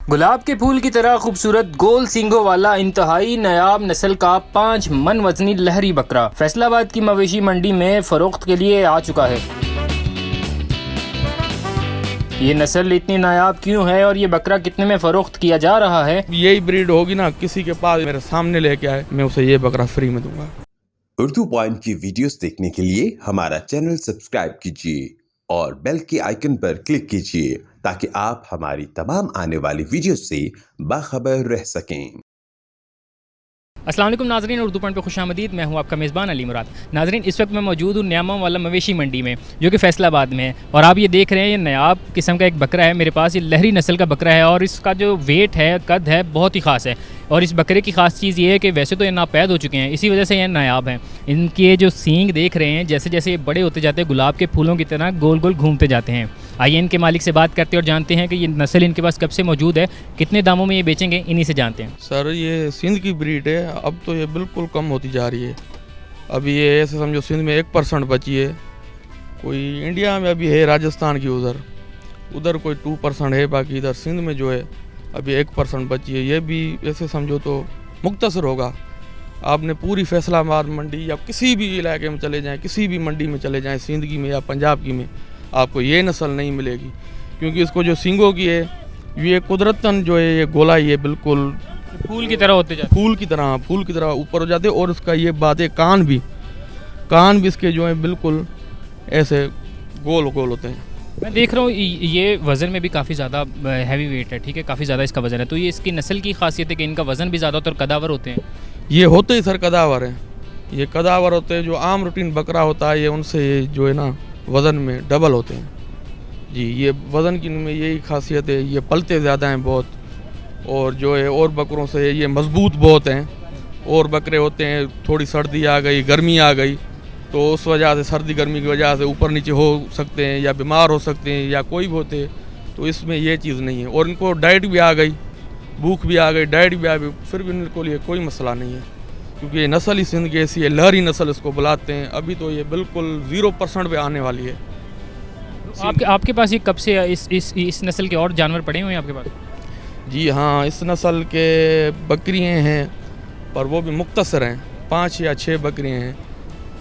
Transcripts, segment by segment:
गुलाब के फूल की तरह खूबसूरत गोल सींगों वाला इंतहाई नायाब नस्ल का 5 मन वजनी लहरी बकरा फैसलाबाद की मवेशी मंडी में फरोख्त के लिए आ चुका है। ये नस्ल इतनी नायाब क्यों है और ये बकरा कितने में फरोख्त किया जा रहा है? यही ब्रीड होगी ना, किसी के पास मेरे सामने लेके आए, मैं उसे ये बकरा फ्री में दूंगा। उर्दू पॉइंट की वीडियोस देखने के लिए हमारा चैनल सब्सक्राइब कीजिए और बेल के आइकन पर क्लिक कीजिए ताकि आप हमारी तमाम आने वाली वीडियो से बाखबर रह सकें। अस्सलाम वालेकुम नाज़रीन, उर्दू पॉइंट पर खुशामदीद। मैं हूं आपका मेज़बान अली मुराद। नाज़रीन, इस वक्त मैं मौजूद हूं न्यामा वाला मवेशी मंडी में जो कि फैसलाबाद में है और आप ये देख रहे हैं ये नायाब किस्म का एक बकरा है मेरे पास। ये लहरी नस्ल का बकरा है और इसका जो वेट है, कद है, बहुत ही ख़ास है। और इस बकरे की ख़ास चीज़ ये है कि वैसे तो ये नापैद हो चुके हैं, इसी वजह से ये नायाब हैं। इनके जो सींग देख रहे हैं, जैसे जैसे ये बड़े होते जाते हैं गुलाब के फूलों की तरह गोल गोल घूमते जाते हैं। आइए इनके मालिक से बात करते हैं और जानते हैं कि ये नस्ल इनके पास कब से मौजूद है, कितने दामों में ये बेचेंगे, इन्हीं से जानते हैं। सर, ये सिंध की ब्रीड है, अब तो ये बिल्कुल कम होती जा रही है। अभी ये ऐसे समझो सिंध में 1% बची है। कोई इंडिया में अभी है राजस्थान की, उधर कोई 2% है, बाकी इधर सिंध में जो है अभी 1% बची है। ये भी ऐसे समझो तो मुख्तसर होगा। आपने पूरी फैसलाबाद मंडी या किसी भी इलाके में चले जाएं, किसी भी मंडी में चले जाएं, सिंध की में या पंजाब की में, आपको ये नस्ल नहीं मिलेगी। क्योंकि इसको जो सींगों की है, ये कुदरतन जो है ये गोला, ये बिल्कुल फूल की तरह होते जाते, फूल की तरह ऊपर हो जाते। और उसका ये बात है, कान भी इसके जो है बिल्कुल ऐसे गोल गोल होते हैं। मैं देख रहा हूँ ये वज़न में भी काफ़ी ज़्यादा हैवी वेट है, ठीक है, काफ़ी ज़्यादा इसका वज़न है। तो ये इसकी नस्ल की खासियत है कि इनका वज़न भी ज़्यादा होता है और कदावर होते हैं। ये होते ही सर कदावर हैं, ये कदावर होते हैं। जो आम रूटीन बकरा होता है, ये उनसे जो है ना वज़न में डबल होते हैं जी। ये वज़न की में यही खासियत है, ये पलते ज़्यादा हैं बहुत, और जो है और बकरों से ये मज़बूत बहुत हैं। और बकरे होते हैं, थोड़ी सर्दी आ गई, गर्मी आ गई, तो उस वजह से सर्दी गर्मी की वजह से ऊपर नीचे हो सकते हैं या बीमार हो सकते हैं या कोई भी होते हैं। तो इसमें ये चीज़ नहीं है। और इनको डाइट भी आ गई, भूख भी आ गई, डाइट भी आ गई, फिर भी इनको लिए कोई मसला नहीं है। क्योंकि ये नस्ल ही सिंध की ऐसी है, लहरी नस्ल इसको बुलाते हैं। अभी तो ये बिल्कुल 0% पे आने वाली है। आपके पास ये कब से इस नस्ल के और जानवर पड़े हुए हैं आपके पास? जी हाँ, इस नस्ल के बकरियाँ हैं, पर वो भी मुख्तसर हैं। 5 या 6 बकरियाँ हैं।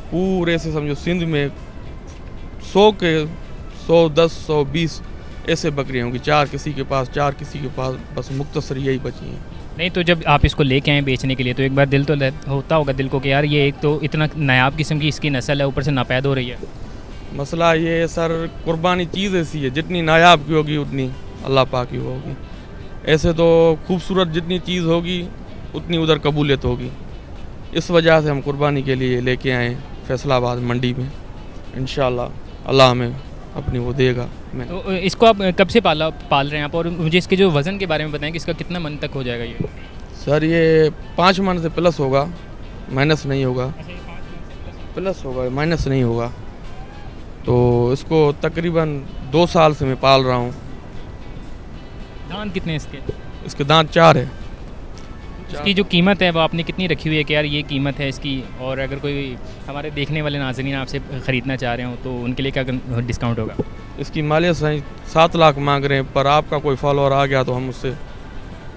पूरे से समझो सिंध में 100 के 110, 120 ऐसे बकरियाँ होंगी। 4 किसी के पास, 4 किसी के पास, बस मुख्तसर यही बची हैं। नहीं, तो जब आप इसको लेके आए बेचने के लिए तो एक बार दिल तो होता होगा दिल को कि यार ये एक तो इतना नायाब किस्म की इसकी नस्ल है, ऊपर से नापैद हो रही है। मसला ये है सर, कुर्बानी चीज़ ऐसी है, जितनी नायाब की होगी उतनी अल्लाह पाक की होगी। ऐसे तो खूबसूरत जितनी चीज़ होगी उतनी उधर कबूलियत होगी। इस वजह से हम कुर्बानी के लिए लेके आए फैसलाबाद मंडी में। इंशाल्लाह अल्लाह हमें अपनी वो देगा। मैं तो इसको आप कब से पाल रहे हैं आप? और मुझे इसके जो वज़न के बारे में बताएं कि इसका कितना मन तक हो जाएगा ये? सर, ये 5 मन से प्लस होगा, माइनस नहीं होगा। प्लस होगा, माइनस नहीं होगा। तो इसको तकरीबन 2 साल से मैं पाल रहा हूँ। दांत कितने इसके? इसके दांत 4 है। इसकी जो कीमत है वो आपने कितनी रखी हुई है कि यार ये कीमत है इसकी, और अगर कोई हमारे देखने वाले नाज़रीन आपसे ख़रीदना चाह रहे हो तो उनके लिए क्या डिस्काउंट होगा? इसकी मालियत सही 7 लाख मांग रहे हैं, पर आपका कोई फॉलोअर आ गया तो हम उससे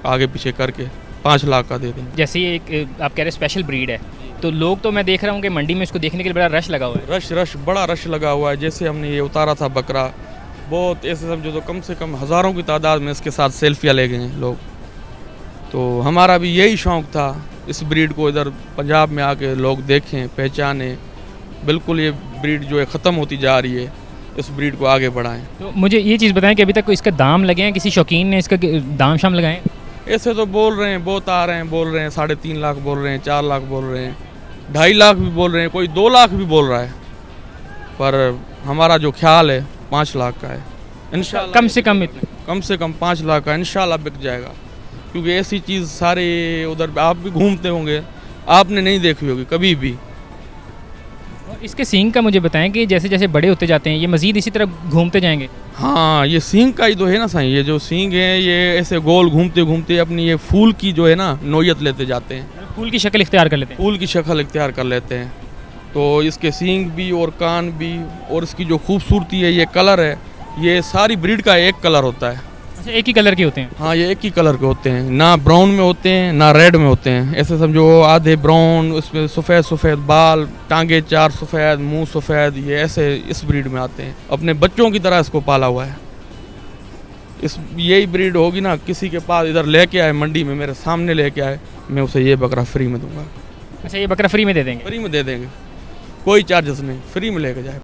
आगे पीछे करके 5 लाख का दे देंगे। जैसे ये एक आप कह रहे स्पेशल ब्रीड है, तो लोग, तो मैं देख रहा हूँ कि मंडी में इसको देखने के लिए बड़ा रश लगा हुआ है। बड़ा रश लगा हुआ है। जैसे हमने ये उतारा था बकरा, बहुत ऐसे समझो तो कम से कम हज़ारों की तादाद में इसके साथ सेल्फियाँ ले गए हैं लोग। तो हमारा भी यही शौक़ था इस ब्रीड को इधर पंजाब में आके लोग देखें, पहचानें। बिल्कुल ये ब्रीड जो है ख़त्म होती जा रही है, इस ब्रीड को आगे बढ़ाएं। तो मुझे ये चीज़ बताएं कि अभी तक इसका दाम लगे हैं? किसी शौकीन ने इसका दाम शाम लगाए? ऐसे तो बोल रहे हैं, बहुत आ रहे हैं, बोल रहे हैं 3.5 लाख बोल रहे हैं, 4 लाख बोल रहे हैं, 2.5 लाख भी बोल रहे हैं, कोई 2 लाख भी बोल रहा है। पर हमारा जो ख्याल है 5 लाख का है इंशाल्लाह। कम से कम 5 लाख का इंशाल्लाह बिक जाएगा। क्योंकि ऐसी चीज़ सारे उधर आप भी घूमते होंगे, आपने नहीं देखी होगी कभी भी। और इसके सींग का मुझे बताएं कि जैसे जैसे बड़े होते जाते हैं ये मज़ीद इसी तरह घूमते जाएंगे? हाँ, ये सींग का ही तो है ना साईं। ये जो सींग है ये ऐसे गोल घूमते घूमते अपनी ये फूल की जो है ना नोयत लेते जाते हैं, फूल की शक्ल इख्तियार कर लेते हैं। फूल की शक्ल इख्तियार कर लेते हैं। तो इसके सींग भी और कान भी और इसकी जो खूबसूरती है, ये कलर है, ये सारी ब्रीड का एक कलर होता है। अच्छा, एक ही कलर के होते हैं? हाँ, ये एक ही कलर के होते हैं, ना ब्राउन में होते हैं ना रेड में होते हैं। ऐसे समझो आधे ब्राउन, उसमें सफ़ेद सफ़ेद बाल, टांगे 4 सफ़ेद, मुंह सफ़ेद, ये ऐसे इस ब्रीड में आते हैं। अपने बच्चों की तरह इसको पाला हुआ है। इस यही ब्रीड होगी ना, किसी के पास इधर लेके आए मंडी में, मेरे सामने लेके आए, मैं उसे ये बकरा फ्री में दूंगा। अच्छा, ये बकरा फ्री में दे देंगे? फ्री में दे देंगे, कोई चार्जेस नहीं, फ्री में लेके जाए।